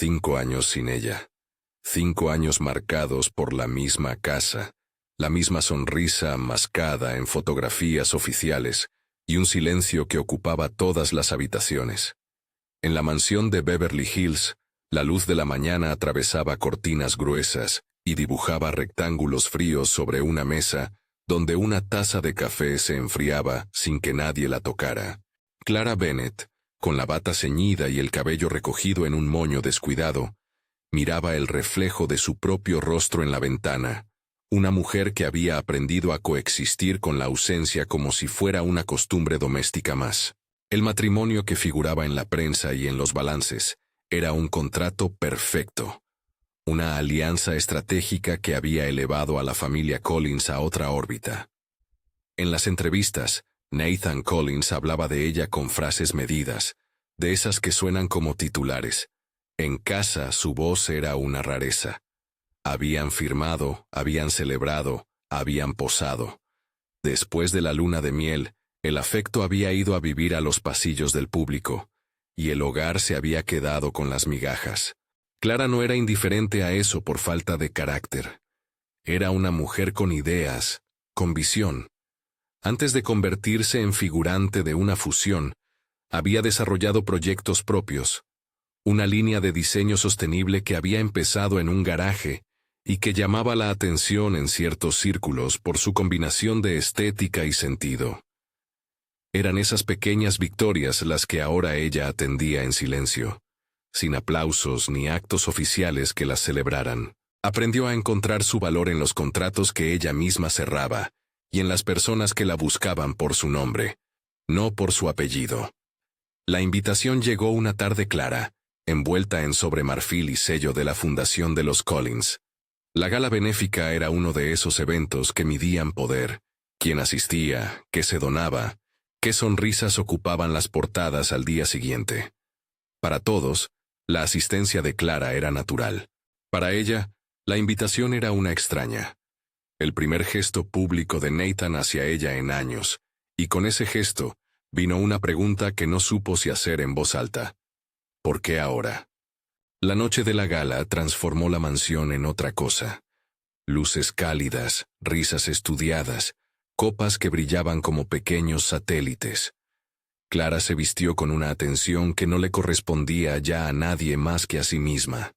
5 años sin ella. 5 años marcados por la misma casa, la misma sonrisa mascada en fotografías oficiales y un silencio que ocupaba todas las habitaciones. En la mansión de Beverly Hills, la luz de la mañana atravesaba cortinas gruesas y dibujaba rectángulos fríos sobre una mesa donde una taza de café se enfriaba sin que nadie la tocara. Clara Bennett, con la bata ceñida y el cabello recogido en un moño descuidado, miraba el reflejo de su propio rostro en la ventana, una mujer que había aprendido a coexistir con la ausencia como si fuera una costumbre doméstica más. El matrimonio que figuraba en la prensa y en los balances era un contrato perfecto, una alianza estratégica que había elevado a la familia Collins a otra órbita. En las entrevistas, Nathan Collins hablaba de ella con frases medidas, de esas que suenan como titulares. En casa su voz era una rareza. Habían firmado, habían celebrado, habían posado. Después de la luna de miel, el afecto había ido a vivir a los pasillos del público, y el hogar se había quedado con las migajas. Clara no era indiferente a eso por falta de carácter. Era una mujer con ideas, con visión. Antes de convertirse en figurante de una fusión, había desarrollado proyectos propios, una línea de diseño sostenible que había empezado en un garaje y que llamaba la atención en ciertos círculos por su combinación de estética y sentido. Eran esas pequeñas victorias las que ahora ella atendía en silencio, sin aplausos ni actos oficiales que las celebraran. Aprendió a encontrar su valor en los contratos que ella misma cerraba y en las personas que la buscaban por su nombre, no por su apellido. La invitación llegó una tarde clara, envuelta en sobremarfil y sello de la Fundación de los Collins. La gala benéfica era uno de esos eventos que midían poder, quién asistía, qué se donaba, qué sonrisas ocupaban las portadas al día siguiente. Para todos, la asistencia de Clara era natural. Para ella, la invitación era una extraña. El primer gesto público de Nathan hacia ella en años, y con ese gesto vino una pregunta que no supo si hacer en voz alta. ¿Por qué ahora? La noche de la gala transformó la mansión en otra cosa. Luces cálidas, risas estudiadas, copas que brillaban como pequeños satélites. Clara se vistió con una atención que no le correspondía ya a nadie más que a sí misma.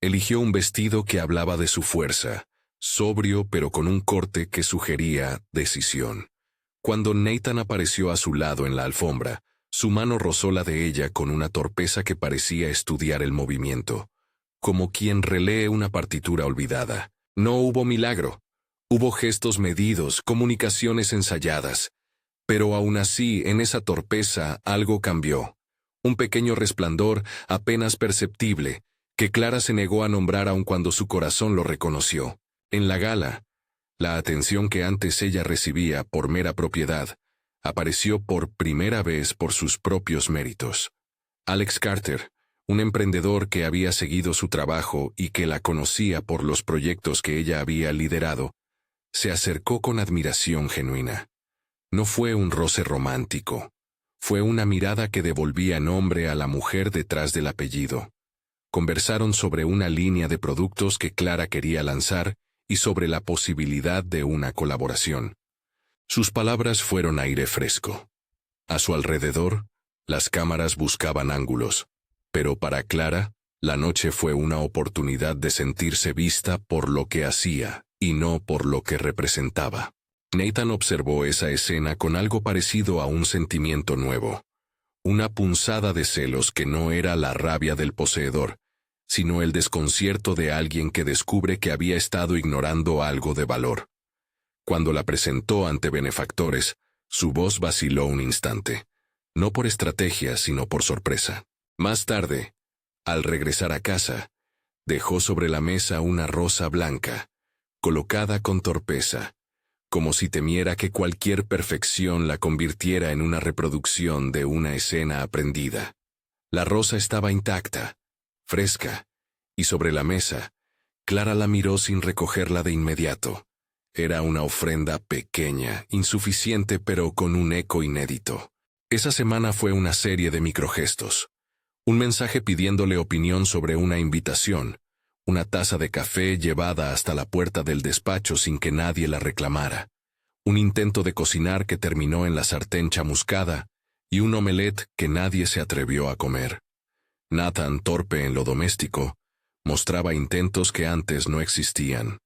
Eligió un vestido que hablaba de su fuerza, sobrio pero con un corte que sugería decisión. Cuando Nathan apareció a su lado en la alfombra, su mano rozó la de ella con una torpeza que parecía estudiar el movimiento, como quien relee una partitura olvidada. No hubo milagro. Hubo gestos medidos, comunicaciones ensayadas. Pero aún así, en esa torpeza, algo cambió. Un pequeño resplandor, apenas perceptible, que Clara se negó a nombrar aun cuando su corazón lo reconoció. En la gala, la atención que antes ella recibía por mera propiedad, apareció por primera vez por sus propios méritos. Alex Carter, un emprendedor que había seguido su trabajo y que la conocía por los proyectos que ella había liderado, se acercó con admiración genuina. No fue un roce romántico, fue una mirada que devolvía nombre a la mujer detrás del apellido. Conversaron sobre una línea de productos que Clara quería lanzar y sobre la posibilidad de una colaboración. Sus palabras fueron aire fresco. A su alrededor, las cámaras buscaban ángulos, pero para Clara, la noche fue una oportunidad de sentirse vista por lo que hacía y no por lo que representaba. Nathan observó esa escena con algo parecido a un sentimiento nuevo, una punzada de celos que no era la rabia del poseedor, sino el desconcierto de alguien que descubre que había estado ignorando algo de valor. Cuando la presentó ante benefactores, su voz vaciló un instante, no por estrategia sino por sorpresa. Más tarde, al regresar a casa, dejó sobre la mesa una rosa blanca, colocada con torpeza, como si temiera que cualquier perfección la convirtiera en una reproducción de una escena aprendida. La rosa estaba intacta, fresca, y sobre la mesa, Clara la miró sin recogerla de inmediato. Era una ofrenda pequeña, insuficiente pero con un eco inédito. Esa semana fue una serie de microgestos. Un mensaje pidiéndole opinión sobre una invitación, una taza de café llevada hasta la puerta del despacho sin que nadie la reclamara, un intento de cocinar que terminó en la sartén chamuscada y un omelette que nadie se atrevió a comer. Nathan, torpe en lo doméstico, mostraba intentos que antes no existían.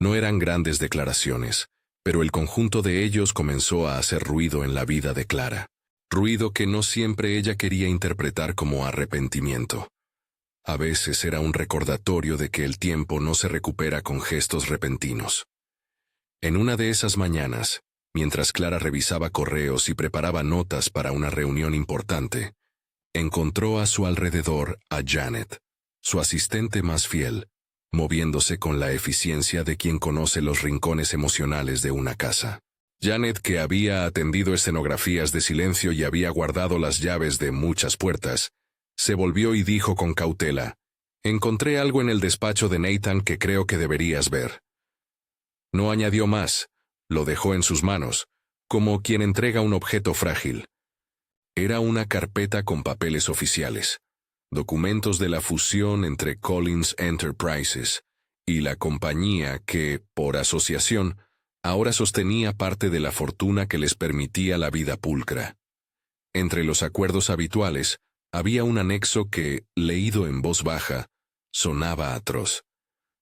No eran grandes declaraciones, pero el conjunto de ellos comenzó a hacer ruido en la vida de Clara. Ruido que no siempre ella quería interpretar como arrepentimiento. A veces era un recordatorio de que el tiempo no se recupera con gestos repentinos. En una de esas mañanas, mientras Clara revisaba correos y preparaba notas para una reunión importante, encontró a su alrededor a Janet, su asistente más fiel, moviéndose con la eficiencia de quien conoce los rincones emocionales de una casa. Janet, que había atendido escenografías de silencio y había guardado las llaves de muchas puertas, se volvió y dijo con cautela: «Encontré algo en el despacho de Nathan que creo que deberías ver». No añadió más, lo dejó en sus manos, como quien entrega un objeto frágil. Era una carpeta con papeles oficiales, documentos de la fusión entre Collins Enterprises y la compañía que, por asociación, ahora sostenía parte de la fortuna que les permitía la vida pulcra. Entre los acuerdos habituales, había un anexo que, leído en voz baja, sonaba atroz.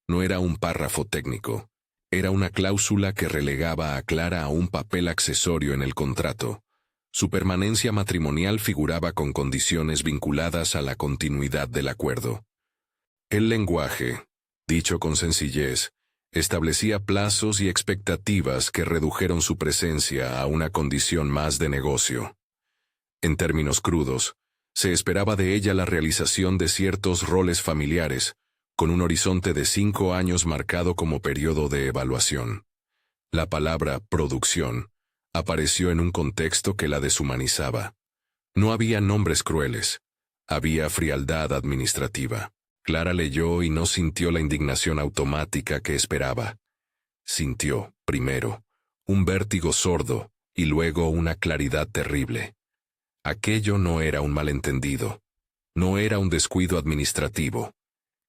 No era un párrafo técnico, era una cláusula que relegaba a Clara a un papel accesorio en el contrato. Su permanencia matrimonial figuraba con condiciones vinculadas a la continuidad del acuerdo. El lenguaje, dicho con sencillez, establecía plazos y expectativas que redujeron su presencia a una condición más de negocio. En términos crudos, se esperaba de ella la realización de ciertos roles familiares, con un horizonte de 5 años marcado como periodo de evaluación. La palabra producción apareció en un contexto que la deshumanizaba. No había nombres crueles, había frialdad administrativa. Clara leyó y no sintió la indignación automática que esperaba. Sintió, primero, un vértigo sordo y luego una claridad terrible. Aquello no era un malentendido, no era un descuido administrativo.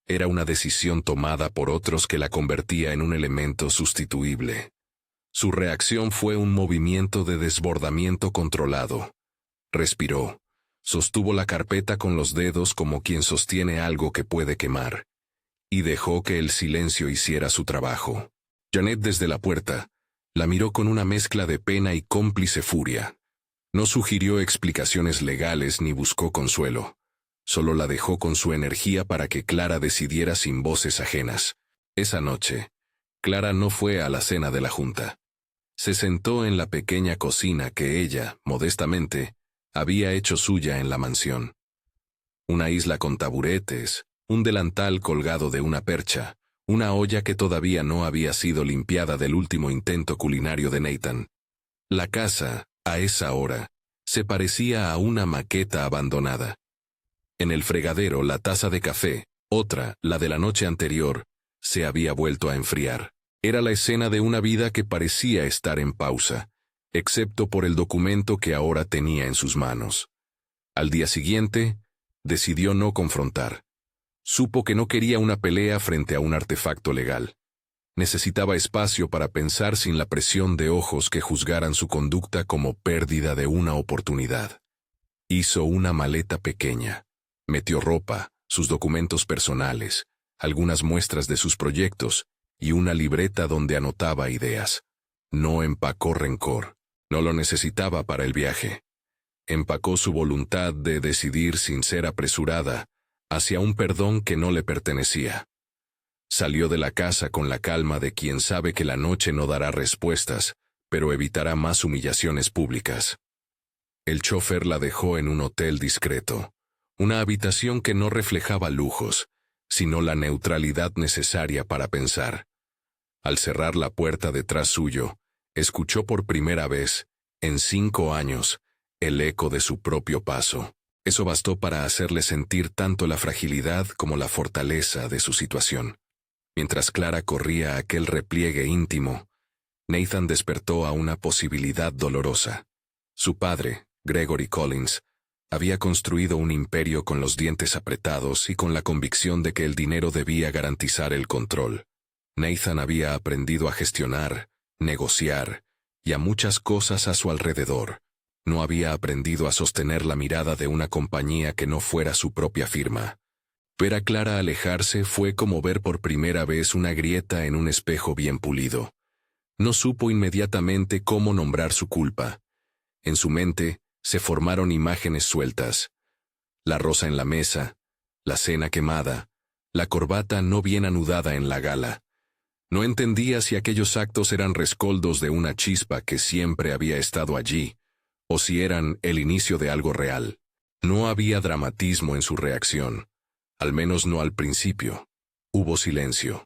Era una decisión tomada por otros que la convertía en un elemento sustituible. Su reacción fue un movimiento de desbordamiento controlado. Respiró, sostuvo la carpeta con los dedos como quien sostiene algo que puede quemar, y dejó que el silencio hiciera su trabajo. Janet, desde la puerta, la miró con una mezcla de pena y cómplice furia. No sugirió explicaciones legales ni buscó consuelo. Solo la dejó con su energía para que Clara decidiera sin voces ajenas. Esa noche, Clara no fue a la cena de la junta. Se sentó en la pequeña cocina que ella, modestamente, había hecho suya en la mansión. Una isla con taburetes, un delantal colgado de una percha, una olla que todavía no había sido limpiada del último intento culinario de Nathan. La casa, a esa hora, se parecía a una maqueta abandonada. En el fregadero la taza de café, otra, la de la noche anterior, se había vuelto a enfriar. Era la escena de una vida que parecía estar en pausa, excepto por el documento que ahora tenía en sus manos. Al día siguiente, decidió no confrontar. Supo que no quería una pelea frente a un artefacto legal. Necesitaba espacio para pensar sin la presión de ojos que juzgaran su conducta como pérdida de una oportunidad. Hizo una maleta pequeña. Metió ropa, sus documentos personales, algunas muestras de sus proyectos y una libreta donde anotaba ideas. No empacó rencor. No lo necesitaba para el viaje. Empacó su voluntad de decidir sin ser apresurada hacia un perdón que no le pertenecía. Salió de la casa con la calma de quien sabe que la noche no dará respuestas, pero evitará más humillaciones públicas. El chofer la dejó en un hotel discreto, una habitación que no reflejaba lujos, sino la neutralidad necesaria para pensar. Al cerrar la puerta detrás suyo, escuchó por primera vez, en 5 años, el eco de su propio paso. Eso bastó para hacerle sentir tanto la fragilidad como la fortaleza de su situación. Mientras Clara corría aquel repliegue íntimo, Nathan despertó a una posibilidad dolorosa. Su padre, Gregory Collins, Había construido un imperio con los dientes apretados y con la convicción de que el dinero debía garantizar el control. Nathan había aprendido a gestionar, negociar y a muchas cosas a su alrededor. No había aprendido a sostener la mirada de una compañía que no fuera su propia firma. Ver a Clara alejarse fue como ver por primera vez una grieta en un espejo bien pulido. No supo inmediatamente cómo nombrar su culpa. En su mente se formaron imágenes sueltas. La rosa en la mesa, la cena quemada, la corbata no bien anudada en la gala. No entendía si aquellos actos eran rescoldos de una chispa que siempre había estado allí, o si eran el inicio de algo real. No había dramatismo en su reacción, al menos no al principio. Hubo silencio.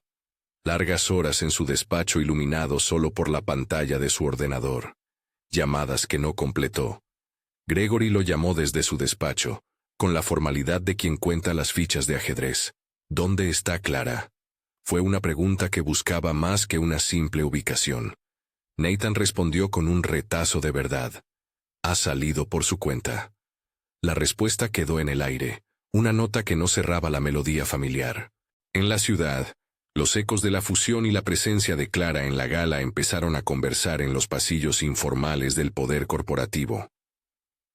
Largas horas en su despacho iluminado solo por la pantalla de su ordenador. Llamadas que no completó. Gregory lo llamó desde su despacho, con la formalidad de quien cuenta las fichas de ajedrez. ¿Dónde está Clara? Fue una pregunta que buscaba más que una simple ubicación. Nathan respondió con un retazo de verdad. Ha salido por su cuenta. La respuesta quedó en el aire, una nota que no cerraba la melodía familiar. En la ciudad, los ecos de la fusión y la presencia de Clara en la gala empezaron a conversar en los pasillos informales del poder corporativo.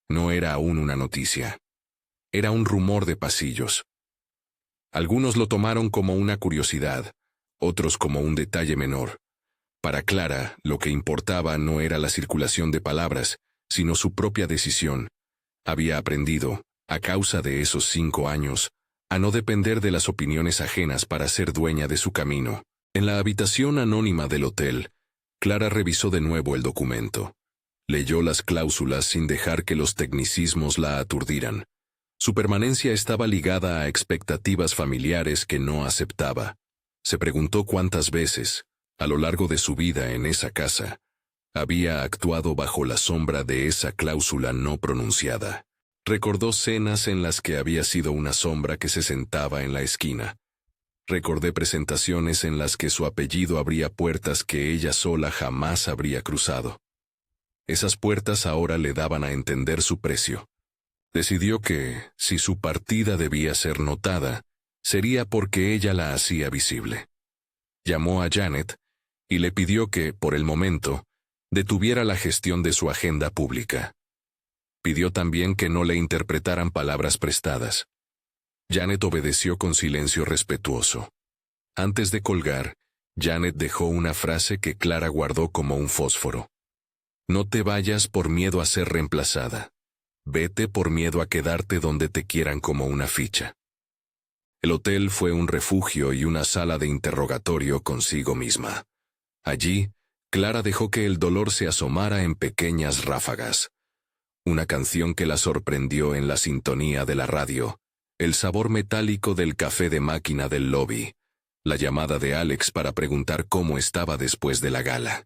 No era aún una noticia. Era un rumor de pasillos. Algunos lo tomaron como una curiosidad, otros como un detalle menor. Para Clara, lo que importaba no era la circulación de palabras, sino su propia decisión. Había aprendido, a causa de esos 5 años, a no depender de las opiniones ajenas para ser dueña de su camino. En la habitación anónima del hotel, Clara revisó de nuevo el documento. Leyó las cláusulas sin dejar que los tecnicismos la aturdieran. Su permanencia estaba ligada a expectativas familiares que no aceptaba. Se preguntó cuántas veces, a lo largo de su vida en esa casa, había actuado bajo la sombra de esa cláusula no pronunciada. Recordó cenas en las que había sido una sombra que se sentaba en la esquina. Recordé presentaciones en las que su apellido abría puertas que ella sola jamás habría cruzado. Esas puertas ahora le daban a entender su precio. Decidió que, si su partida debía ser notada, sería porque ella la hacía visible. Llamó a Janet y le pidió que, por el momento, detuviera la gestión de su agenda pública. Pidió también que no le interpretaran palabras prestadas. Janet obedeció con silencio respetuoso. Antes de colgar, Janet dejó una frase que Clara guardó como un fósforo. No te vayas por miedo a ser reemplazada. Vete por miedo a quedarte donde te quieran como una ficha. El hotel fue un refugio y una sala de interrogatorio consigo misma. Allí, Clara dejó que el dolor se asomara en pequeñas ráfagas. Una canción que la sorprendió en la sintonía de la radio, el sabor metálico del café de máquina del lobby, la llamada de Alex para preguntar cómo estaba después de la gala.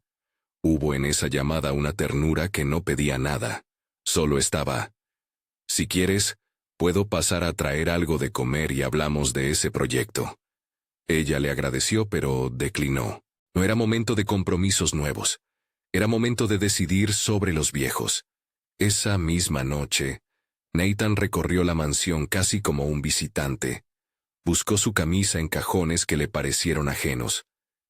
Hubo en esa llamada una ternura que no pedía nada, solo estaba. Si quieres, puedo pasar a traer algo de comer y hablamos de ese proyecto. Ella le agradeció pero declinó. No era momento de compromisos nuevos. Era momento de decidir sobre los viejos. Esa misma noche, Nathan recorrió la mansión casi como un visitante. Buscó su camisa en cajones que le parecieron ajenos.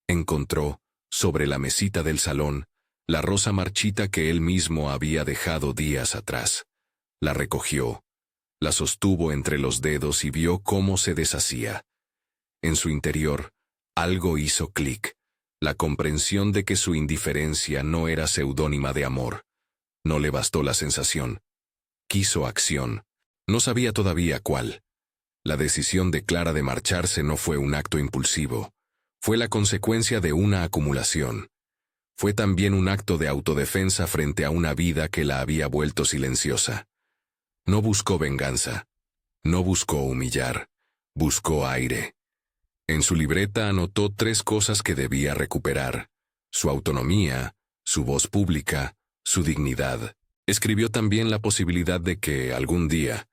Encontró, sobre la mesita del salón, la rosa marchita que él mismo había dejado días atrás. La recogió, la sostuvo entre los dedos y vio cómo se deshacía. En su interior, algo hizo clic, la comprensión de que su indiferencia no era seudónima de amor. No le bastó la sensación. Quiso acción. No sabía todavía cuál. La decisión de Clara de marcharse no fue un acto impulsivo. Fue la consecuencia de una acumulación. Fue también un acto de autodefensa frente a una vida que la había vuelto silenciosa. No buscó venganza. No buscó humillar. Buscó aire. En su libreta anotó 3 cosas que debía recuperar: su autonomía, su voz pública, su dignidad. Escribió también la posibilidad de que, algún día,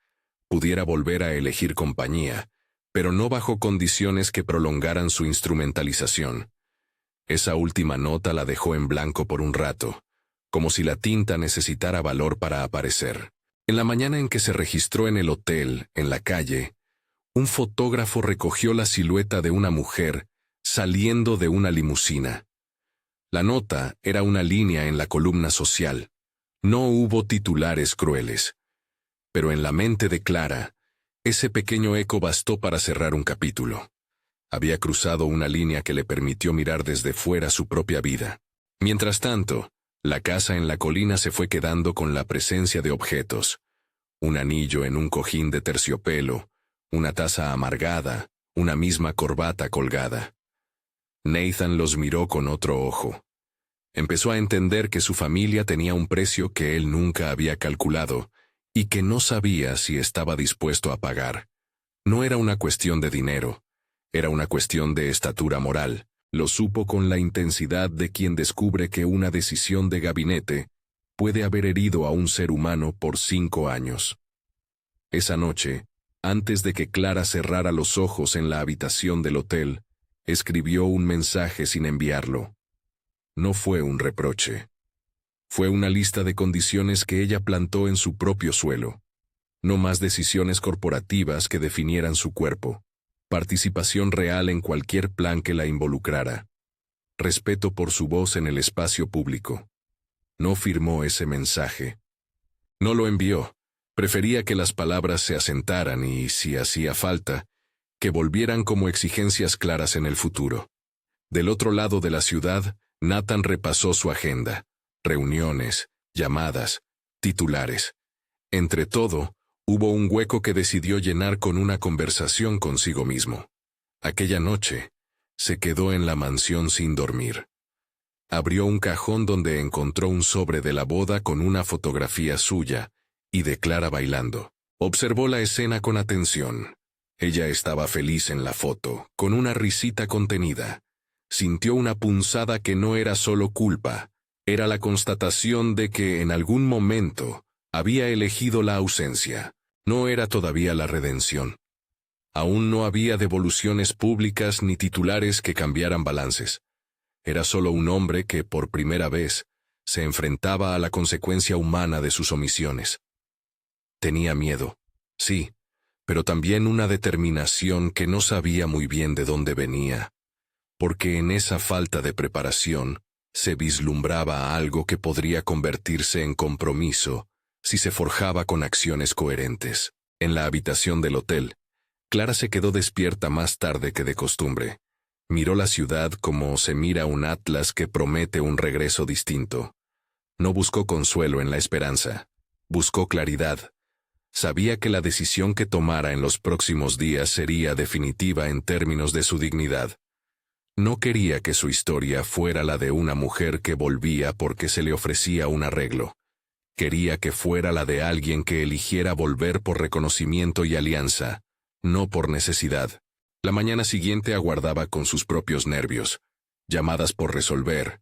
pudiera volver a elegir compañía, pero no bajo condiciones que prolongaran su instrumentalización. Esa última nota la dejó en blanco por un rato, como si la tinta necesitara valor para aparecer. En la mañana en que se registró en el hotel, en la calle, un fotógrafo recogió la silueta de una mujer saliendo de una limusina. La nota era una línea en la columna social. No hubo titulares crueles. Pero en la mente de Clara, ese pequeño eco bastó para cerrar un capítulo. Había cruzado una línea que le permitió mirar desde fuera su propia vida. Mientras tanto, la casa en la colina se fue quedando con la presencia de objetos. Un anillo en un cojín de terciopelo, una taza amargada, una misma corbata colgada. Nathan los miró con otro ojo. Empezó a entender que su familia tenía un precio que él nunca había calculado y que no sabía si estaba dispuesto a pagar. No era una cuestión de dinero, era una cuestión de estatura moral. Lo supo con la intensidad de quien descubre que una decisión de gabinete puede haber herido a un ser humano por 5 años. Esa noche, antes de que Clara cerrara los ojos en la habitación del hotel, escribió un mensaje sin enviarlo. No fue un reproche. Fue una lista de condiciones que ella plantó en su propio suelo. No más decisiones corporativas que definieran su cuerpo. Participación real en cualquier plan que la involucrara. Respeto por su voz en el espacio público. No firmó ese mensaje. No lo envió. Prefería que las palabras se asentaran y, si hacía falta, que volvieran como exigencias claras en el futuro. Del otro lado de la ciudad, Nathan repasó su agenda. Reuniones, llamadas, titulares. Entre todo, hubo un hueco que decidió llenar con una conversación consigo mismo. Aquella noche, se quedó en la mansión sin dormir. Abrió un cajón donde encontró un sobre de la boda con una fotografía suya y de Clara bailando. Observó la escena con atención. Ella estaba feliz en la foto, con una risita contenida. Sintió una punzada que no era solo culpa, era la constatación de que en algún momento había elegido la ausencia. No era todavía la redención. Aún no había devoluciones públicas ni titulares que cambiaran balances. Era solo un hombre que, por primera vez, se enfrentaba a la consecuencia humana de sus omisiones. Tenía miedo, sí, pero también una determinación que no sabía muy bien de dónde venía, porque en esa falta de preparación se vislumbraba algo que podría convertirse en compromiso si se forjaba con acciones coherentes. En la habitación del hotel, Clara se quedó despierta más tarde que de costumbre. Miró la ciudad como se mira un atlas que promete un regreso distinto. No buscó consuelo en la esperanza, buscó claridad. Sabía que la decisión que tomara en los próximos días sería definitiva en términos de su dignidad. No quería que su historia fuera la de una mujer que volvía porque se le ofrecía un arreglo. Quería que fuera la de alguien que eligiera volver por reconocimiento y alianza, no por necesidad. La mañana siguiente aguardaba con sus propios nervios, llamadas por resolver,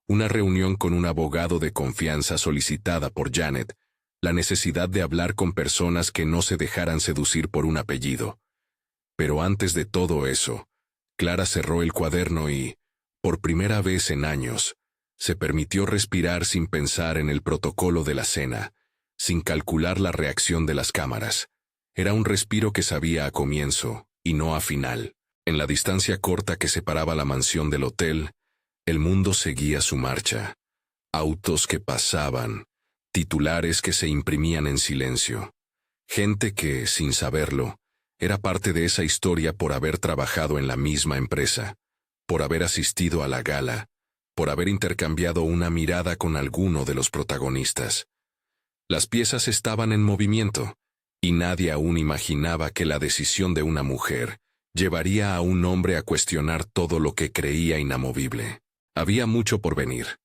una reunión con un abogado de confianza solicitada por Janet, la necesidad de hablar con personas que no se dejaran seducir por un apellido. Pero antes de todo eso, Clara cerró el cuaderno y, por primera vez en años, se permitió respirar sin pensar en el protocolo de la cena, sin calcular la reacción de las cámaras. Era un respiro que sabía a comienzo y no a final. En la distancia corta que separaba la mansión del hotel, el mundo seguía su marcha. Autos que pasaban, titulares que se imprimían en silencio. Gente que, sin saberlo, era parte de esa historia por haber trabajado en la misma empresa, por haber asistido a la gala, por haber intercambiado una mirada con alguno de los protagonistas. Las piezas estaban en movimiento, y nadie aún imaginaba que la decisión de una mujer llevaría a un hombre a cuestionar todo lo que creía inamovible. Había mucho por venir.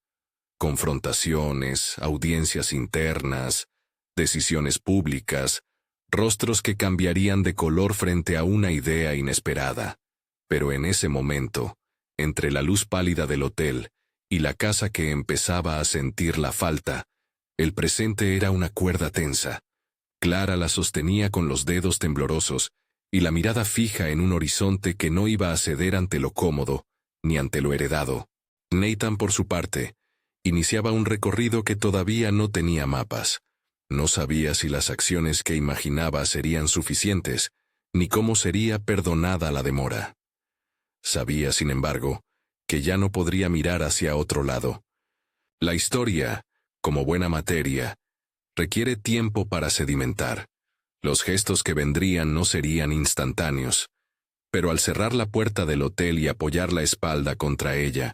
Confrontaciones, audiencias internas, decisiones públicas, rostros que cambiarían de color frente a una idea inesperada. Pero en ese momento, entre la luz pálida del hotel y la casa que empezaba a sentir la falta, el presente era una cuerda tensa. Clara la sostenía con los dedos temblorosos y la mirada fija en un horizonte que no iba a ceder ante lo cómodo, ni ante lo heredado. Nathan, por su parte, iniciaba un recorrido que todavía no tenía mapas. No sabía si las acciones que imaginaba serían suficientes, ni cómo sería perdonada la demora. Sabía, sin embargo, que ya no podría mirar hacia otro lado. La historia, como buena materia, requiere tiempo para sedimentar. Los gestos que vendrían no serían instantáneos. Pero al cerrar la puerta del hotel y apoyar la espalda contra ella,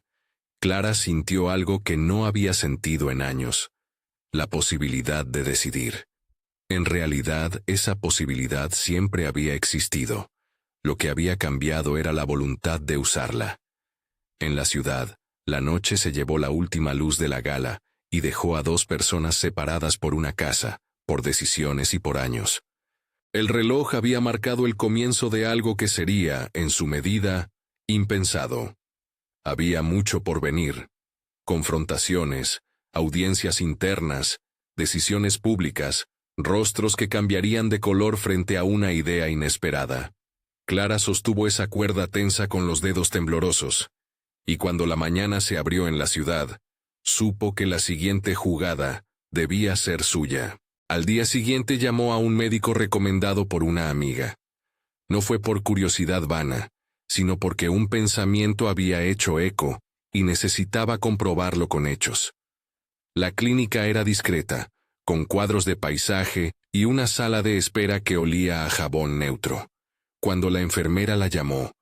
Clara sintió algo que no había sentido en años: la posibilidad de decidir. En realidad, esa posibilidad siempre había existido. Lo que había cambiado era la voluntad de usarla. En la ciudad, la noche se llevó la última luz de la gala y dejó a dos personas separadas por una casa, por decisiones y por años. El reloj había marcado el comienzo de algo que sería, en su medida, impensado. Había mucho por venir: confrontaciones, audiencias internas, decisiones públicas, rostros que cambiarían de color frente a una idea inesperada. Clara sostuvo esa cuerda tensa con los dedos temblorosos, y cuando la mañana se abrió en la ciudad, supo que la siguiente jugada debía ser suya. Al día siguiente llamó a un médico recomendado por una amiga. No fue por curiosidad vana, sino porque un pensamiento había hecho eco y necesitaba comprobarlo con hechos. La clínica era discreta, con cuadros de paisaje y una sala de espera que olía a jabón neutro. Cuando la enfermera la llamó,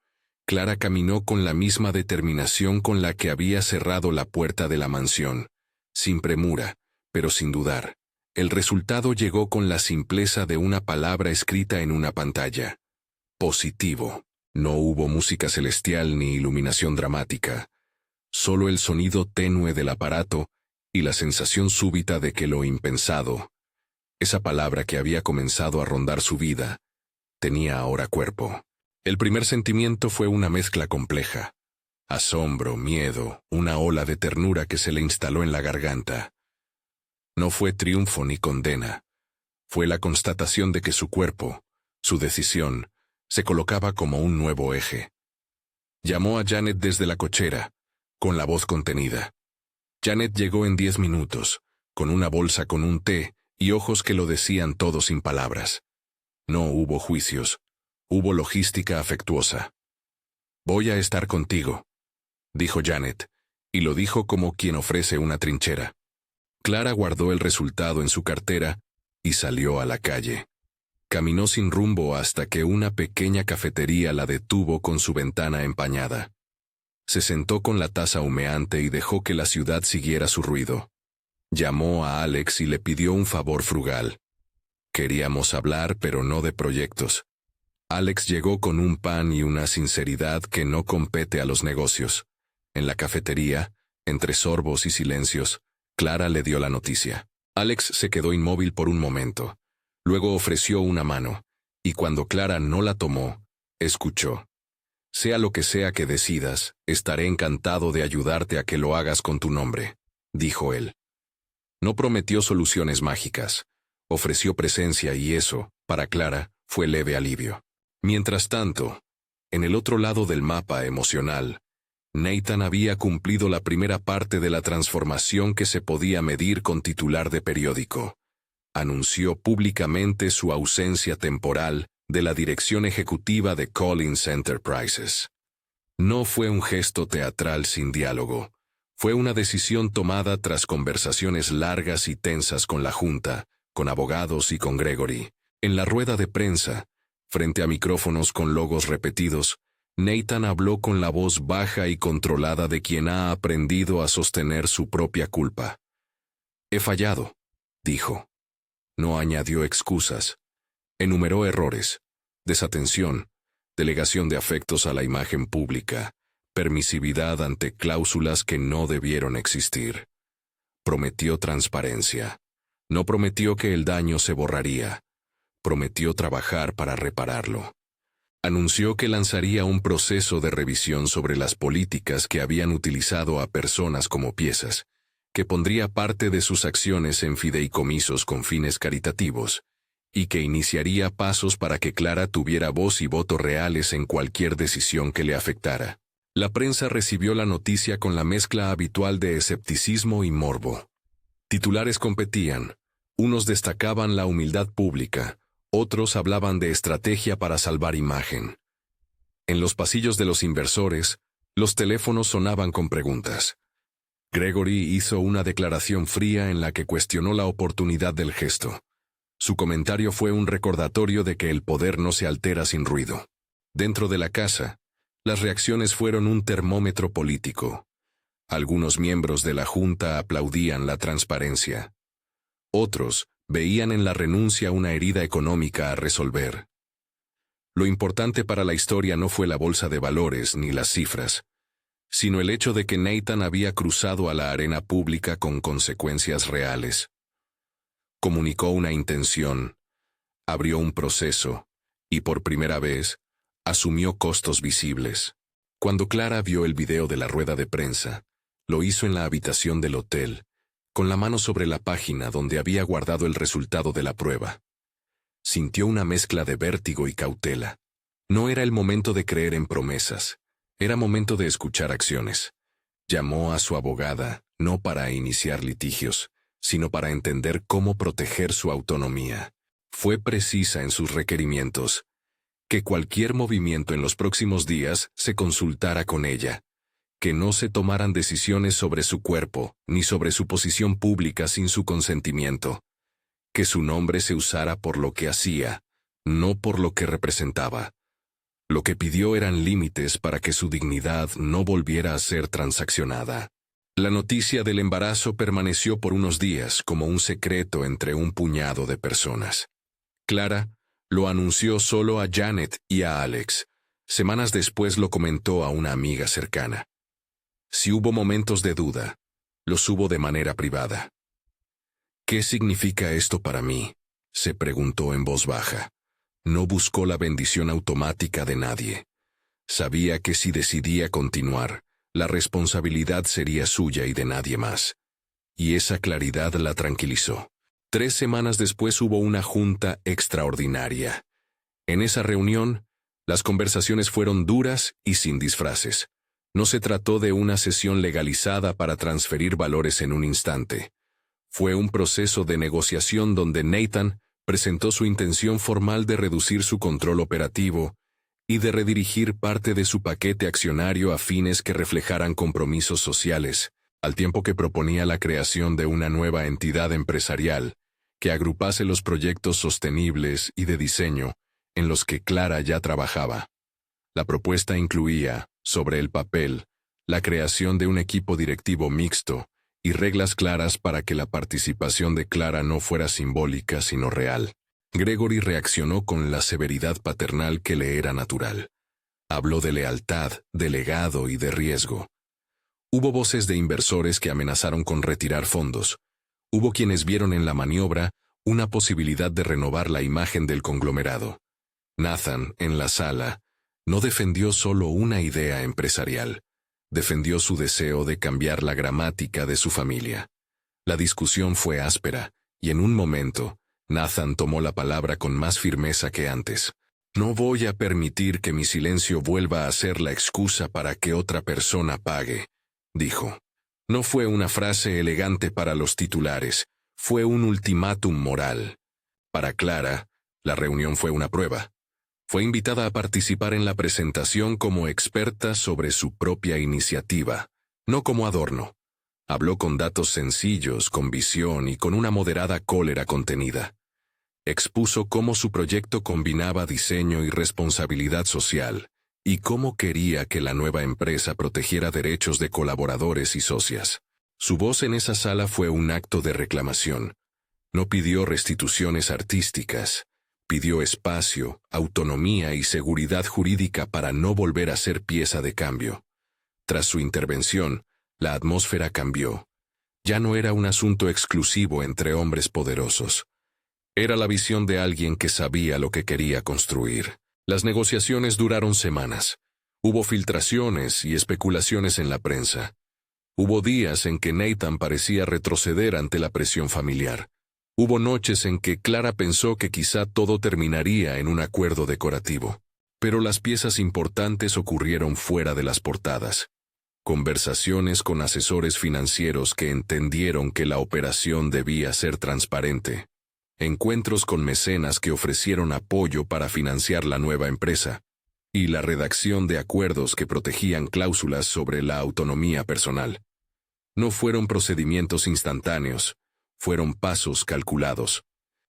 Clara caminó con la misma determinación con la que había cerrado la puerta de la mansión, sin premura, pero sin dudar. El resultado llegó con la simpleza de una palabra escrita en una pantalla: positivo. No hubo música celestial ni iluminación dramática, solo el sonido tenue del aparato y la sensación súbita de que lo impensado, esa palabra que había comenzado a rondar su vida, tenía ahora cuerpo. El primer sentimiento fue una mezcla compleja: asombro, miedo, una ola de ternura que se le instaló en la garganta. No fue triunfo ni condena. Fue la constatación de que su cuerpo, su decisión, se colocaba como un nuevo eje. Llamó a Janet desde la cochera, con la voz contenida. Janet llegó en 10 minutos, con una bolsa con un té y ojos que lo decían todo sin palabras. No hubo juicios, hubo logística afectuosa. «Voy a estar contigo», dijo Janet, y lo dijo como quien ofrece una trinchera. Clara guardó el resultado en su cartera y salió a la calle. Caminó sin rumbo hasta que una pequeña cafetería la detuvo con su ventana empañada. Se sentó con la taza humeante y dejó que la ciudad siguiera su ruido. Llamó a Alex y le pidió un favor frugal. Queríamos hablar, pero no de proyectos. Alex llegó con un pan y una sinceridad que no compete a los negocios. En la cafetería, entre sorbos y silencios, Clara le dio la noticia. Alex se quedó inmóvil por un momento. Luego ofreció una mano, y cuando Clara no la tomó, escuchó. «Sea lo que sea que decidas, estaré encantado de ayudarte a que lo hagas con tu nombre», dijo él. No prometió soluciones mágicas. Ofreció presencia y eso, para Clara, fue leve alivio. Mientras tanto, en el otro lado del mapa emocional, Nathan había cumplido la primera parte de la transformación que se podía medir con titular de periódico. Anunció públicamente su ausencia temporal de la dirección ejecutiva de Collins Enterprises. No fue un gesto teatral sin diálogo. Fue una decisión tomada tras conversaciones largas y tensas con la Junta, con abogados y con Gregory. En la rueda de prensa, frente a micrófonos con logos repetidos, Nathan habló con la voz baja y controlada de quien ha aprendido a sostener su propia culpa. «He fallado», dijo. No añadió excusas. Enumeró errores: desatención, delegación de afectos a la imagen pública, permisividad ante cláusulas que no debieron existir. Prometió transparencia. No prometió que el daño se borraría. Prometió trabajar para repararlo. Anunció que lanzaría un proceso de revisión sobre las políticas que habían utilizado a personas como piezas, que pondría parte de sus acciones en fideicomisos con fines caritativos, y que iniciaría pasos para que Clara tuviera voz y voto reales en cualquier decisión que le afectara. La prensa recibió la noticia con la mezcla habitual de escepticismo y morbo. Titulares competían: Unos destacaban la humildad pública, otros hablaban de estrategia para salvar imagen. En los pasillos de los inversores, los teléfonos sonaban con preguntas. Gregory hizo una declaración fría en la que cuestionó la oportunidad del gesto. Su comentario fue un recordatorio de que el poder no se altera sin ruido. Dentro de la casa, las reacciones fueron un termómetro político. Algunos miembros de la Junta aplaudían la transparencia. Otros veían en la renuncia una herida económica a resolver. Lo importante para la historia no fue la bolsa de valores ni las cifras, sino el hecho de que Nathan había cruzado a la arena pública con consecuencias reales. Comunicó una intención, abrió un proceso, y por primera vez, asumió costos visibles. Cuando Clara vio el video de la rueda de prensa, lo hizo en la habitación del hotel, con la mano sobre la página donde había guardado el resultado de la prueba. Sintió una mezcla de vértigo y cautela. No era el momento de creer en promesas, era momento de escuchar acciones. Llamó a su abogada, no para iniciar litigios, sino para entender cómo proteger su autonomía. Fue precisa en sus requerimientos, que cualquier movimiento en los próximos días se consultara con ella, que no se tomaran decisiones sobre su cuerpo, ni sobre su posición pública sin su consentimiento, que su nombre se usara por lo que hacía, no por lo que representaba. Lo que pidió eran límites para que su dignidad no volviera a ser transaccionada. La noticia del embarazo permaneció por unos días como un secreto entre un puñado de personas. Clara lo anunció solo a Janet y a Alex. Semanas después lo comentó a una amiga cercana. Si hubo momentos de duda, los hubo de manera privada. ¿Qué significa esto para mí?, se preguntó en voz baja. No buscó la bendición automática de nadie. Sabía que si decidía continuar, la responsabilidad sería suya y de nadie más. Y esa claridad la tranquilizó. 3 semanas después hubo una junta extraordinaria. En esa reunión, las conversaciones fueron duras y sin disfraces. No se trató de una sesión legalizada para transferir valores en un instante. Fue un proceso de negociación donde Nathan presentó su intención formal de reducir su control operativo y de redirigir parte de su paquete accionario a fines que reflejaran compromisos sociales, al tiempo que proponía la creación de una nueva entidad empresarial que agrupase los proyectos sostenibles y de diseño en los que Clara ya trabajaba. La propuesta incluía, sobre el papel, la creación de un equipo directivo mixto y reglas claras para que la participación de Clara no fuera simbólica sino real. Gregory reaccionó con la severidad paternal que le era natural. Habló de lealtad, de legado y de riesgo. Hubo voces de inversores que amenazaron con retirar fondos. Hubo quienes vieron en la maniobra una posibilidad de renovar la imagen del conglomerado. Nathan, en la sala, no defendió solo una idea empresarial. Defendió su deseo de cambiar la gramática de su familia. La discusión fue áspera, y en un momento, Nathan tomó la palabra con más firmeza que antes. No voy a permitir que mi silencio vuelva a ser la excusa para que otra persona pague, dijo. No fue una frase elegante para los titulares, fue un ultimátum moral. Para Clara, la reunión fue una prueba. Fue invitada a participar en la presentación como experta sobre su propia iniciativa, no como adorno. Habló con datos sencillos, con visión y con una moderada cólera contenida. Expuso cómo su proyecto combinaba diseño y responsabilidad social, y cómo quería que la nueva empresa protegiera derechos de colaboradores y socias. Su voz en esa sala fue un acto de reclamación. No pidió restituciones artísticas. Pidió espacio, autonomía y seguridad jurídica para no volver a ser pieza de cambio. Tras su intervención, la atmósfera cambió. Ya no era un asunto exclusivo entre hombres poderosos. Era la visión de alguien que sabía lo que quería construir. Las negociaciones duraron semanas. Hubo filtraciones y especulaciones en la prensa. Hubo días en que Nathan parecía retroceder ante la presión familiar. Hubo noches en que Clara pensó que quizá todo terminaría en un acuerdo decorativo. Pero las piezas importantes ocurrieron fuera de las portadas. conversaciones con asesores financieros que entendieron que la operación debía ser transparente, encuentros con mecenas que ofrecieron apoyo para financiar la nueva empresa, y la redacción de acuerdos que protegían cláusulas sobre la autonomía personal. No fueron procedimientos instantáneos, fueron pasos calculados.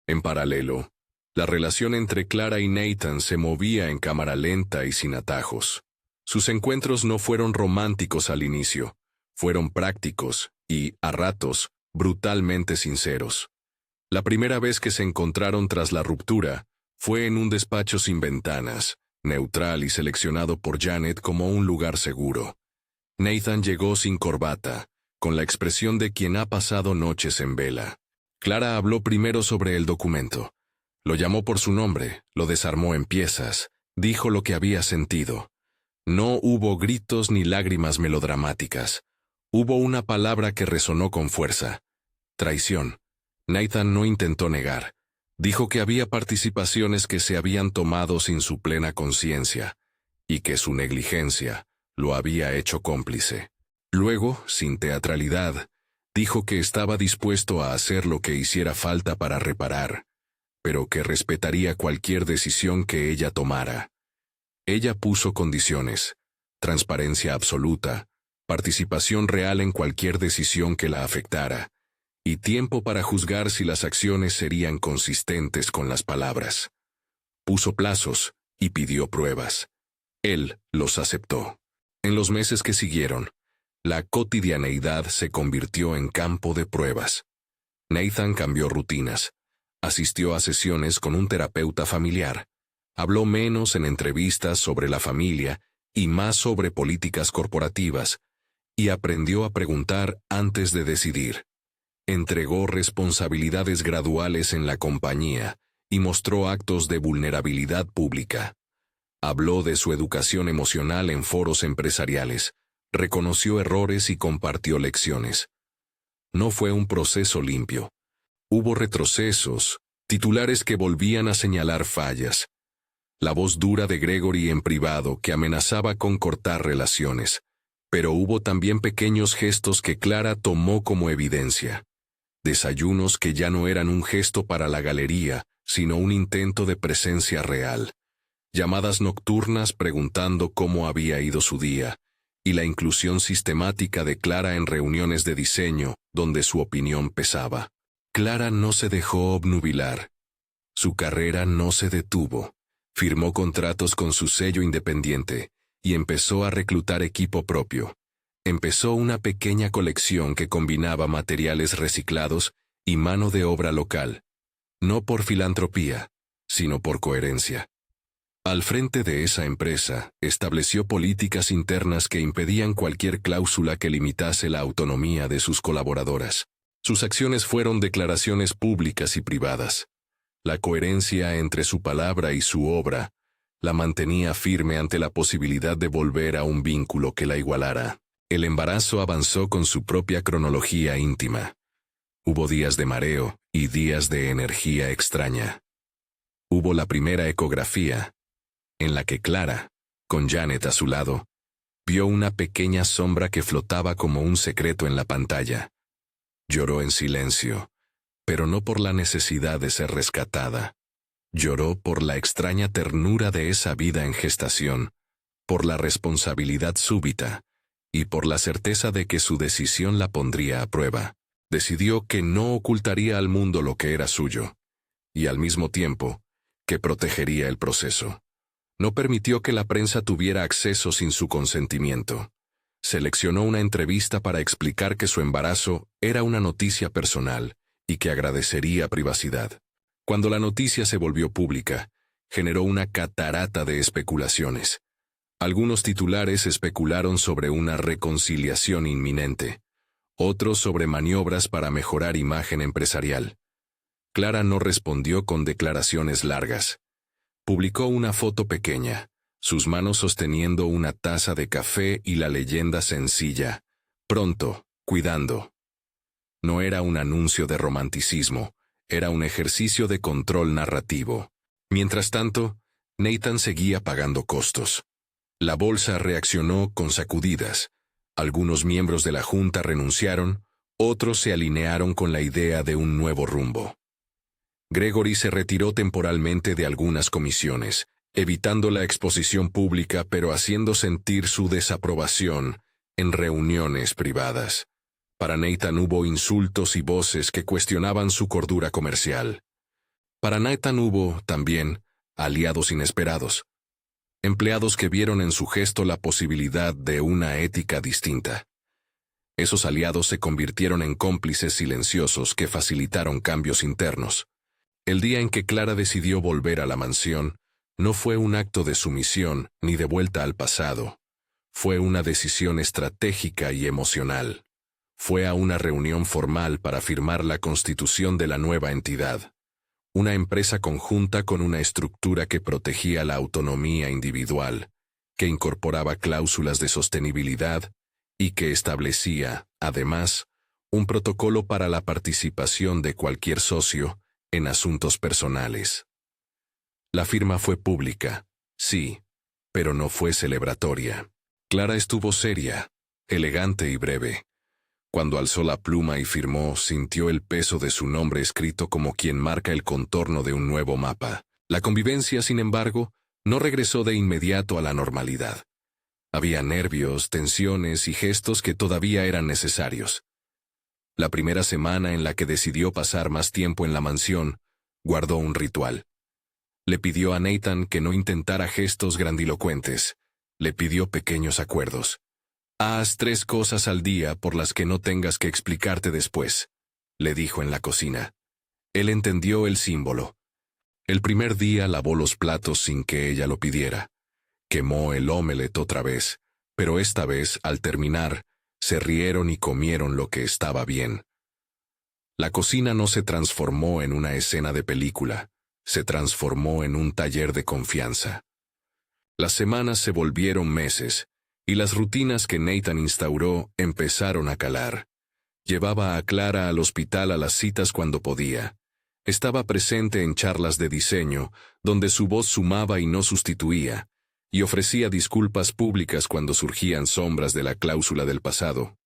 En paralelo, la relación entre Clara y Nathan se movía en cámara lenta y sin atajos. Sus encuentros no fueron románticos al inicio, fueron prácticos y, a ratos, brutalmente sinceros. La primera vez que se encontraron tras la ruptura fue en un despacho sin ventanas, neutral y seleccionado por Janet como un lugar seguro. Nathan llegó sin corbata, con la expresión de quien ha pasado noches en vela. Clara habló primero sobre el documento. Lo llamó por su nombre, lo desarmó en piezas, dijo lo que había sentido. No hubo gritos ni lágrimas melodramáticas. Hubo una palabra que resonó con fuerza: traición. Nathan no intentó negar. Dijo que había participaciones que se habían tomado sin su plena conciencia, y que su negligencia lo había hecho cómplice. Luego, sin teatralidad, dijo que estaba dispuesto a hacer lo que hiciera falta para reparar, pero que respetaría cualquier decisión que ella tomara. Ella puso condiciones: transparencia absoluta, participación real en cualquier decisión que la afectara, y tiempo para juzgar si las acciones serían consistentes con las palabras. Puso plazos y pidió pruebas. Él los aceptó. En los meses que siguieron, la cotidianeidad se convirtió en campo de pruebas. Nathan cambió rutinas, asistió a sesiones con un terapeuta familiar, habló menos en entrevistas sobre la familia y más sobre políticas corporativas, y aprendió a preguntar antes de decidir. Entregó responsabilidades graduales en la compañía y mostró actos de vulnerabilidad pública. Habló de su educación emocional en foros empresariales, reconoció errores y compartió lecciones. No fue un proceso limpio. Hubo retrocesos, titulares que volvían a señalar fallas. La voz dura de Gregory en privado que amenazaba con cortar relaciones. Pero hubo también pequeños gestos que Clara tomó como evidencia. Desayunos que ya no eran un gesto para la galería, sino un intento de presencia real. Llamadas nocturnas preguntando cómo había ido su día, y la inclusión sistemática de Clara en reuniones de diseño, donde su opinión pesaba. Clara no se dejó obnubilar. Su carrera no se detuvo. Firmó contratos con su sello independiente, y empezó a reclutar equipo propio. Empezó una pequeña colección que combinaba materiales reciclados y mano de obra local, no por filantropía, sino por coherencia. Al frente de esa empresa, estableció políticas internas que impedían cualquier cláusula que limitase la autonomía de sus colaboradoras. Sus acciones fueron declaraciones públicas y privadas. La coherencia entre su palabra y su obra la mantenía firme ante la posibilidad de volver a un vínculo que la igualara. El embarazo avanzó con su propia cronología íntima. Hubo días de mareo y días de energía extraña. Hubo la primera ecografía, en la que Clara, con Janet a su lado, vio una pequeña sombra que flotaba como un secreto en la pantalla. Lloró en silencio, pero no por la necesidad de ser rescatada. Lloró por la extraña ternura de esa vida en gestación, por la responsabilidad súbita, y por la certeza de que su decisión la pondría a prueba. Decidió que no ocultaría al mundo lo que era suyo, y al mismo tiempo, que protegería el proceso. No permitió que la prensa tuviera acceso sin su consentimiento. Seleccionó una entrevista para explicar que su embarazo era una noticia personal y que agradecería privacidad. Cuando la noticia se volvió pública, generó una catarata de especulaciones. Algunos titulares especularon sobre una reconciliación inminente, otros sobre maniobras para mejorar imagen empresarial. Clara no respondió con declaraciones largas. Publicó una foto pequeña, sus manos sosteniendo una taza de café y la leyenda sencilla: pronto, cuidando. No era un anuncio de romanticismo, era un ejercicio de control narrativo. Mientras tanto, Nathan seguía pagando costos. La bolsa reaccionó con sacudidas, Algunos miembros de la junta renunciaron, otros se alinearon con la idea de un nuevo rumbo. Gregory se retiró temporalmente de algunas comisiones, evitando la exposición pública pero haciendo sentir su desaprobación en reuniones privadas. Para Nathan hubo insultos y voces que cuestionaban su cordura comercial. Para Nathan hubo, también, aliados inesperados. Empleados que vieron en su gesto la posibilidad de una ética distinta. Esos aliados se convirtieron en cómplices silenciosos que facilitaron cambios internos. El día en que Clara decidió volver a la mansión, no fue un acto de sumisión ni de vuelta al pasado. Fue una decisión estratégica y emocional. Fue a una reunión formal para firmar la constitución de la nueva entidad. Una empresa conjunta con una estructura que protegía la autonomía individual, que incorporaba cláusulas de sostenibilidad y que establecía, además, un protocolo para la participación de cualquier socio en asuntos personales. La firma fue pública, sí, pero no fue celebratoria. Clara estuvo seria, elegante y breve. Cuando alzó la pluma y firmó, sintió el peso de su nombre escrito como quien marca el contorno de un nuevo mapa. La convivencia, sin embargo, no regresó de inmediato a la normalidad. Había nervios, tensiones y gestos que todavía eran necesarios. La primera semana en la que decidió pasar más tiempo en la mansión, guardó un ritual. Le pidió a Nathan que no intentara gestos grandilocuentes. Le pidió pequeños acuerdos. «Haz 3 cosas al día por las que no tengas que explicarte después», le dijo en la cocina. Él entendió el símbolo. El primer día lavó los platos sin que ella lo pidiera. Quemó el omelette otra vez, pero esta vez, al terminar, se rieron y comieron lo que estaba bien. La cocina no se transformó en una escena de película, se transformó en un taller de confianza. Las semanas se volvieron meses, y las rutinas que Nathan instauró empezaron a calar. Llevaba a Clara al hospital a las citas cuando podía. Estaba presente en charlas de diseño, donde su voz sumaba y no sustituía, y ofrecía disculpas públicas cuando surgían sombras de la cláusula del pasado.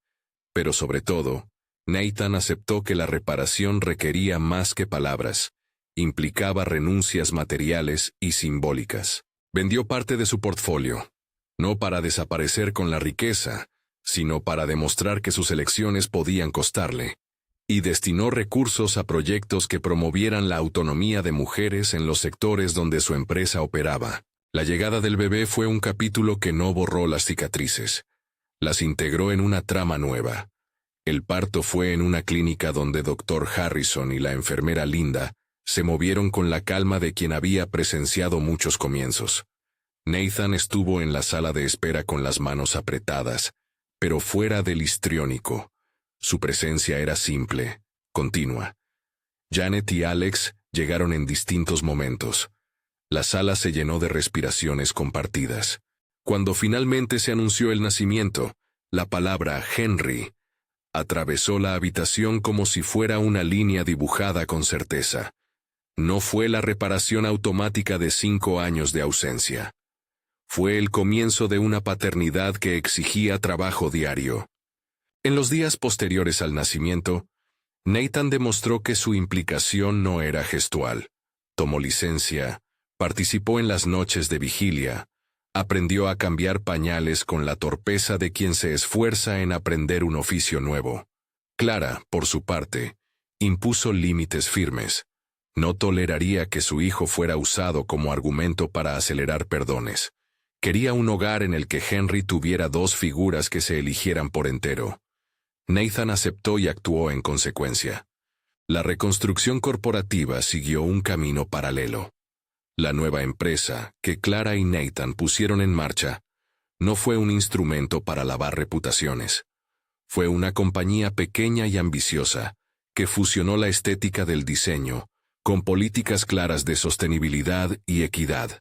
Pero sobre todo, Nathan aceptó que la reparación requería más que palabras, implicaba renuncias materiales y simbólicas. Vendió parte de su portfolio, no para desaparecer con la riqueza, sino para demostrar que sus elecciones podían costarle, y destinó recursos a proyectos que promovieran la autonomía de mujeres en los sectores donde su empresa operaba. La llegada del bebé fue un capítulo que no borró las cicatrices. Las integró en una trama nueva. El parto fue en una clínica donde Dr. Harrison y la enfermera Linda se movieron con la calma de quien había presenciado muchos comienzos. Nathan estuvo en la sala de espera con las manos apretadas, pero fuera del histriónico. Su presencia era simple, continua. Janet y Alex llegaron en distintos momentos. La sala se llenó de respiraciones compartidas. Cuando finalmente se anunció el nacimiento, la palabra Henry atravesó la habitación como si fuera una línea dibujada con certeza. No fue la reparación automática de 5 años de ausencia. Fue el comienzo de una paternidad que exigía trabajo diario. En los días posteriores al nacimiento, Nathan demostró que su implicación no era gestual. Tomó licencia, participó en las noches de vigilia, aprendió a cambiar pañales con la torpeza de quien se esfuerza en aprender un oficio nuevo. Clara, por su parte, impuso límites firmes. No toleraría que su hijo fuera usado como argumento para acelerar perdones. Quería un hogar en el que Henry tuviera 2 figuras que se eligieran por entero. Nathan aceptó y actuó en consecuencia. La reconstrucción corporativa siguió un camino paralelo. La nueva empresa, que Clara y Nathan pusieron en marcha, no fue un instrumento para lavar reputaciones. Fue una compañía pequeña y ambiciosa, que fusionó la estética del diseño con políticas claras de sostenibilidad y equidad.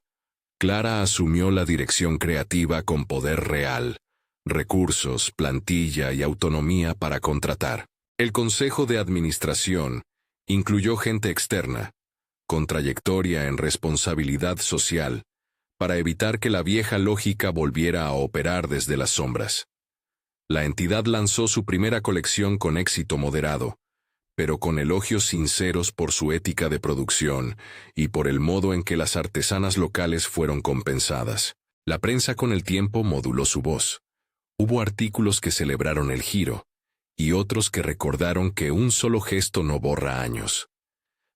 Clara asumió la dirección creativa con poder real, recursos, plantilla y autonomía para contratar. El Consejo de Administración incluyó gente externa, con trayectoria en responsabilidad social, para evitar que la vieja lógica volviera a operar desde las sombras. La entidad lanzó su primera colección con éxito moderado, pero con elogios sinceros por su ética de producción y por el modo en que las artesanas locales fueron compensadas. La prensa con el tiempo moduló su voz. Hubo artículos que celebraron el giro, y otros que recordaron que un solo gesto no borra años.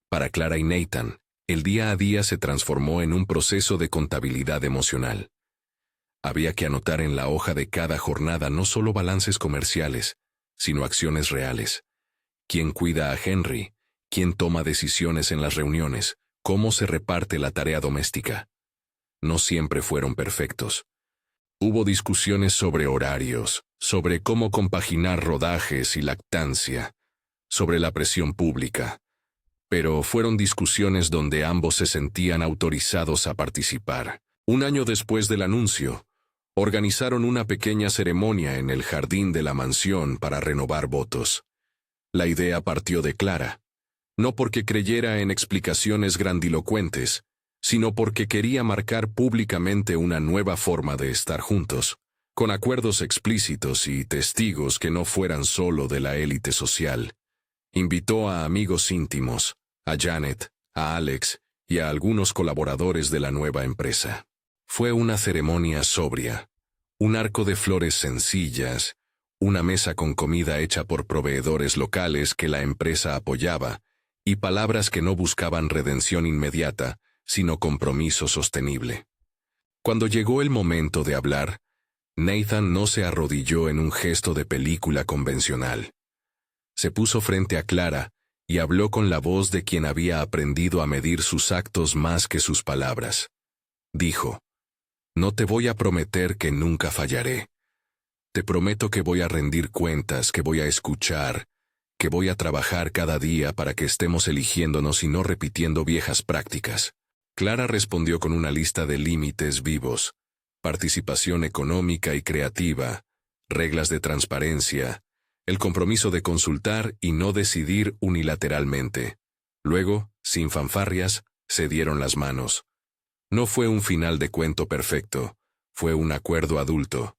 Para Clara y Nathan, el día a día se transformó en un proceso de contabilidad emocional. Había que anotar en la hoja de cada jornada no solo balances comerciales, sino acciones reales. ¿Quién cuida a Henry? ¿Quién toma decisiones en las reuniones? ¿Cómo se reparte la tarea doméstica? No siempre fueron perfectos. Hubo discusiones sobre horarios, sobre cómo compaginar rodajes y lactancia, sobre la presión pública. Pero fueron discusiones donde ambos se sentían autorizados a participar. Un año después del anuncio, organizaron una pequeña ceremonia en el jardín de la mansión para renovar votos. La idea partió de Clara, no porque creyera en explicaciones grandilocuentes, sino porque quería marcar públicamente una nueva forma de estar juntos, con acuerdos explícitos y testigos que no fueran solo de la élite social. Invitó a amigos íntimos, a Janet, a Alex y a algunos colaboradores de la nueva empresa. Fue una ceremonia sobria, un arco de flores sencillas, una mesa con comida hecha por proveedores locales que la empresa apoyaba, y palabras que no buscaban redención inmediata, sino compromiso sostenible. Cuando llegó el momento de hablar, Nathan no se arrodilló en un gesto de película convencional. Se puso frente a Clara y habló con la voz de quien había aprendido a medir sus actos más que sus palabras. Dijo: «No te voy a prometer que nunca fallaré. Te prometo que voy a rendir cuentas, que voy a escuchar, que voy a trabajar cada día para que estemos eligiéndonos y no repitiendo viejas prácticas». Clara respondió con una lista de límites vivos: participación económica y creativa, reglas de transparencia, el compromiso de consultar y no decidir unilateralmente. Luego, sin fanfarrias, se dieron las manos. No fue un final de cuento perfecto, fue un acuerdo adulto.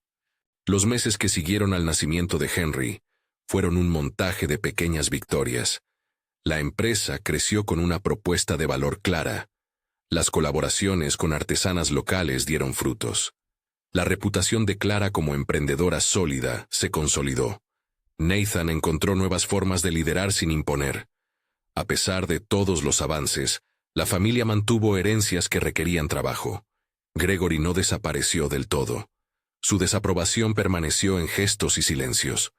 Los meses que siguieron al nacimiento de Henry fueron un montaje de pequeñas victorias. La empresa creció con una propuesta de valor clara. Las colaboraciones con artesanas locales dieron frutos. La reputación de Clara como emprendedora sólida se consolidó. Nathan encontró nuevas formas de liderar sin imponer. A pesar de todos los avances, la familia mantuvo herencias que requerían trabajo. Gregory no desapareció del todo. Su desaprobación permaneció en gestos y silencios.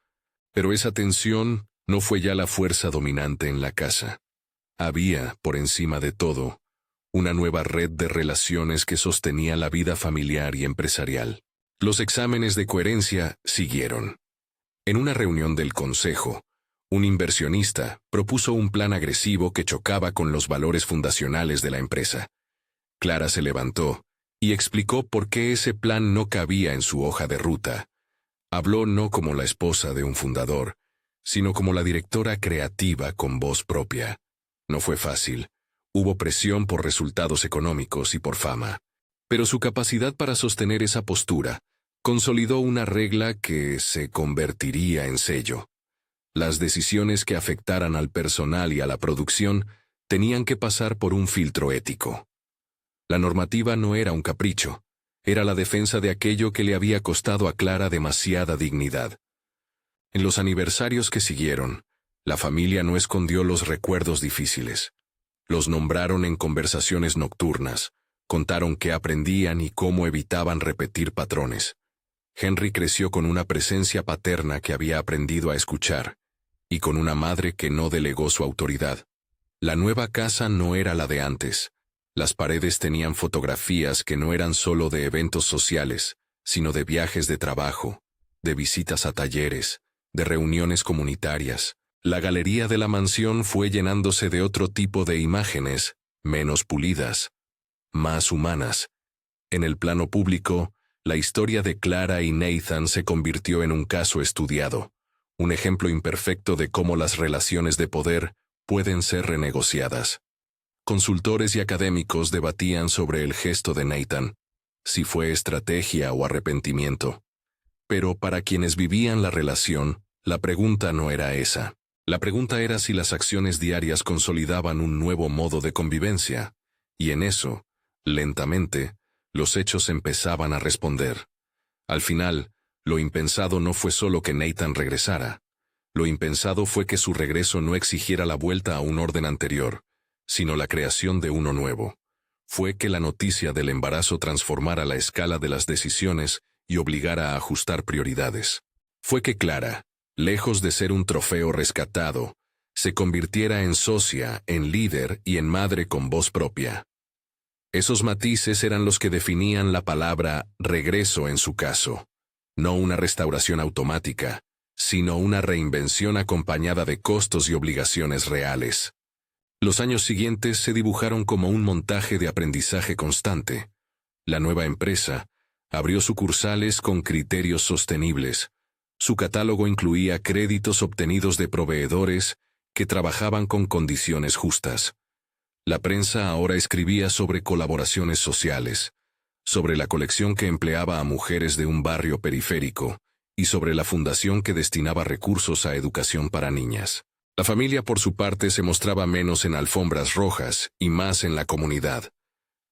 Pero esa tensión no fue ya la fuerza dominante en la casa. Había, por encima de todo, una nueva red de relaciones que sostenía la vida familiar y empresarial. Los exámenes de coherencia siguieron. En una reunión del consejo, un inversionista propuso un plan agresivo que chocaba con los valores fundacionales de la empresa. Clara se levantó y explicó por qué ese plan no cabía en su hoja de ruta. Habló no como la esposa de un fundador, sino como la directora creativa con voz propia. No fue fácil. Hubo presión por resultados económicos y por fama. Pero su capacidad para sostener esa postura consolidó una regla que se convertiría en sello. Las decisiones que afectaran al personal y a la producción tenían que pasar por un filtro ético. La normativa no era un capricho, era la defensa de aquello que le había costado a Clara demasiada dignidad. En los aniversarios que siguieron, la familia no escondió los recuerdos difíciles. Los nombraron en conversaciones nocturnas, contaron qué aprendían y cómo evitaban repetir patrones. Henry creció con una presencia paterna que había aprendido a escuchar, y con una madre que no delegó su autoridad. La nueva casa no era la de antes. Las paredes tenían fotografías que no eran solo de eventos sociales, sino de viajes de trabajo, de visitas a talleres, de reuniones comunitarias. La galería de la mansión fue llenándose de otro tipo de imágenes, menos pulidas, más humanas. En el plano público, la historia de Clara y Nathan se convirtió en un caso estudiado, un ejemplo imperfecto de cómo las relaciones de poder pueden ser renegociadas. Consultores y académicos debatían sobre el gesto de Nathan, si fue estrategia o arrepentimiento. Pero para quienes vivían la relación, la pregunta no era esa. La pregunta era si las acciones diarias consolidaban un nuevo modo de convivencia. Y en eso, lentamente, los hechos empezaban a responder. Al final, lo impensado no fue solo que Nathan regresara. Lo impensado fue que su regreso no exigiera la vuelta a un orden anterior, sino la creación de uno nuevo. Fue que la noticia del embarazo transformara la escala de las decisiones y obligara a ajustar prioridades. Fue que Clara, lejos de ser un trofeo rescatado, se convirtiera en socia, en líder y en madre con voz propia. Esos matices eran los que definían la palabra regreso en su caso. No una restauración automática, sino una reinvención acompañada de costos y obligaciones reales. Los años siguientes se dibujaron como un montaje de aprendizaje constante. La nueva empresa abrió sucursales con criterios sostenibles. Su catálogo incluía créditos obtenidos de proveedores que trabajaban con condiciones justas. La prensa ahora escribía sobre colaboraciones sociales, sobre la colección que empleaba a mujeres de un barrio periférico y sobre la fundación que destinaba recursos a educación para niñas. La familia, por su parte, se mostraba menos en alfombras rojas y más en la comunidad.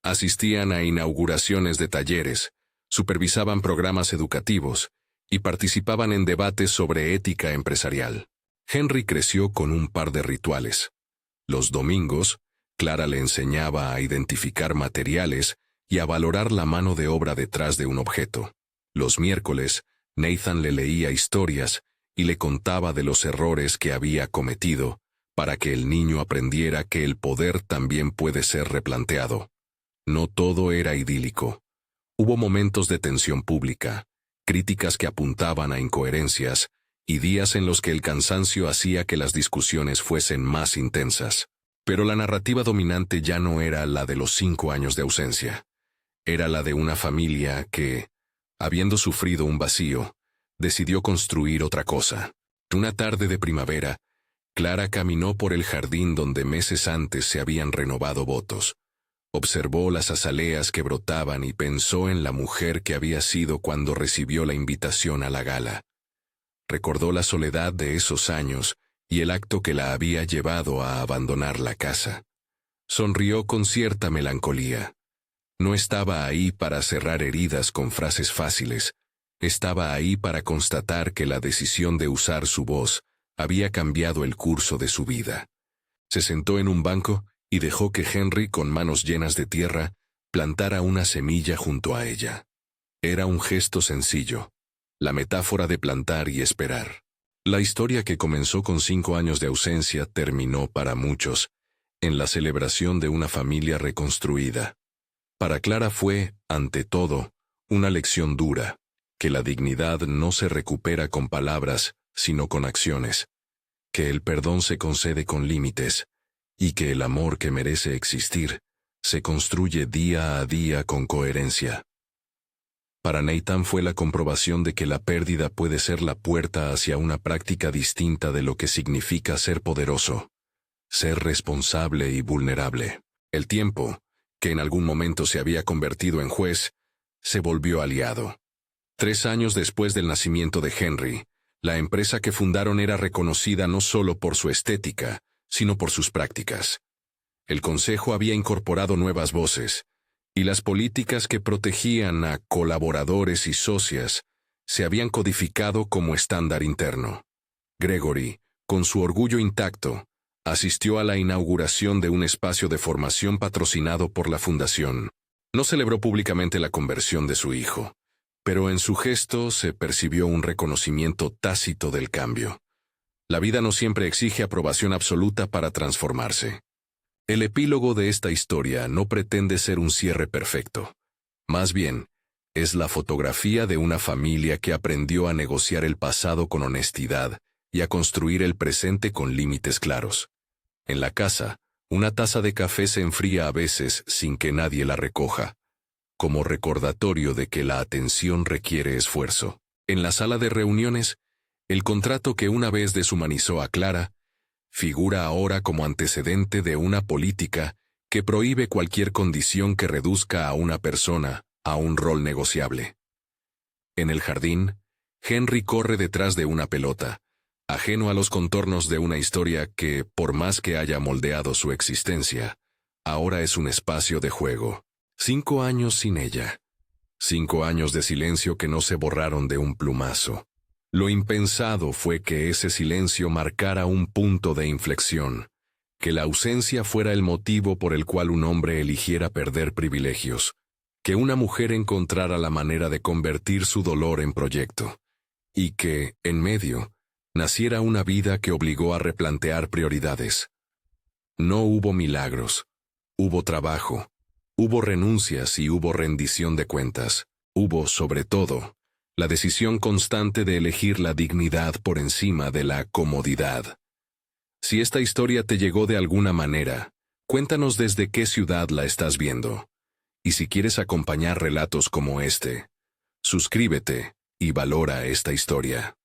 Asistían a inauguraciones de talleres, supervisaban programas educativos y participaban en debates sobre ética empresarial. Henry creció con un par de rituales. Los domingos, Clara le enseñaba a identificar materiales y a valorar la mano de obra detrás de un objeto. Los miércoles, Nathan le leía historias y le contaba de los errores que había cometido, para que el niño aprendiera que el poder también puede ser replanteado. No todo era idílico. Hubo momentos de tensión pública, críticas que apuntaban a incoherencias, y días en los que el cansancio hacía que las discusiones fuesen más intensas. Pero la narrativa dominante ya no era la de los 5 años de ausencia. Era la de una familia que, habiendo sufrido un vacío, decidió construir otra cosa. Una tarde de primavera, Clara caminó por el jardín donde meses antes se habían renovado votos. Observó las azaleas que brotaban y pensó en la mujer que había sido cuando recibió la invitación a la gala. Recordó la soledad de esos años y el acto que la había llevado a abandonar la casa. Sonrió con cierta melancolía. No estaba ahí para cerrar heridas con frases fáciles. Estaba ahí para constatar que la decisión de usar su voz había cambiado el curso de su vida. Se sentó en un banco y dejó que Henry, con manos llenas de tierra, plantara una semilla junto a ella. Era un gesto sencillo, la metáfora de plantar y esperar. La historia que comenzó con 5 años de ausencia terminó para muchos en la celebración de una familia reconstruida. Para Clara fue, ante todo, una lección dura, que la dignidad no se recupera con palabras, sino con acciones, que el perdón se concede con límites, y que el amor que merece existir se construye día a día con coherencia. Para Nathan fue la comprobación de que la pérdida puede ser la puerta hacia una práctica distinta de lo que significa ser poderoso, ser responsable y vulnerable. El tiempo, que en algún momento se había convertido en juez, se volvió aliado. 3 años después del nacimiento de Henry, la empresa que fundaron era reconocida no solo por su estética, sino por sus prácticas. El consejo había incorporado nuevas voces, y las políticas que protegían a colaboradores y socias se habían codificado como estándar interno. Gregory, con su orgullo intacto, asistió a la inauguración de un espacio de formación patrocinado por la fundación. No celebró públicamente la conversión de su hijo, pero en su gesto se percibió un reconocimiento tácito del cambio. La vida no siempre exige aprobación absoluta para transformarse. El epílogo de esta historia no pretende ser un cierre perfecto. Más bien, es la fotografía de una familia que aprendió a negociar el pasado con honestidad y a construir el presente con límites claros. En la casa, una taza de café se enfría a veces sin que nadie la recoja, como recordatorio de que la atención requiere esfuerzo. En la sala de reuniones, el contrato que una vez deshumanizó a Clara figura ahora como antecedente de una política que prohíbe cualquier condición que reduzca a una persona a un rol negociable. En el jardín, Henry corre detrás de una pelota, ajeno a los contornos de una historia que, por más que haya moldeado su existencia, ahora es un espacio de juego. 5 años sin ella. 5 años de silencio que no se borraron de un plumazo. Lo impensado fue que ese silencio marcara un punto de inflexión, que la ausencia fuera el motivo por el cual un hombre eligiera perder privilegios, que una mujer encontrara la manera de convertir su dolor en proyecto, y que, en medio, naciera una vida que obligó a replantear prioridades. No hubo milagros, hubo trabajo, hubo renuncias y hubo rendición de cuentas, hubo, sobre todo, la decisión constante de elegir la dignidad por encima de la comodidad. Si esta historia te llegó de alguna manera, cuéntanos desde qué ciudad la estás viendo. Y si quieres acompañar relatos como este, suscríbete y valora esta historia.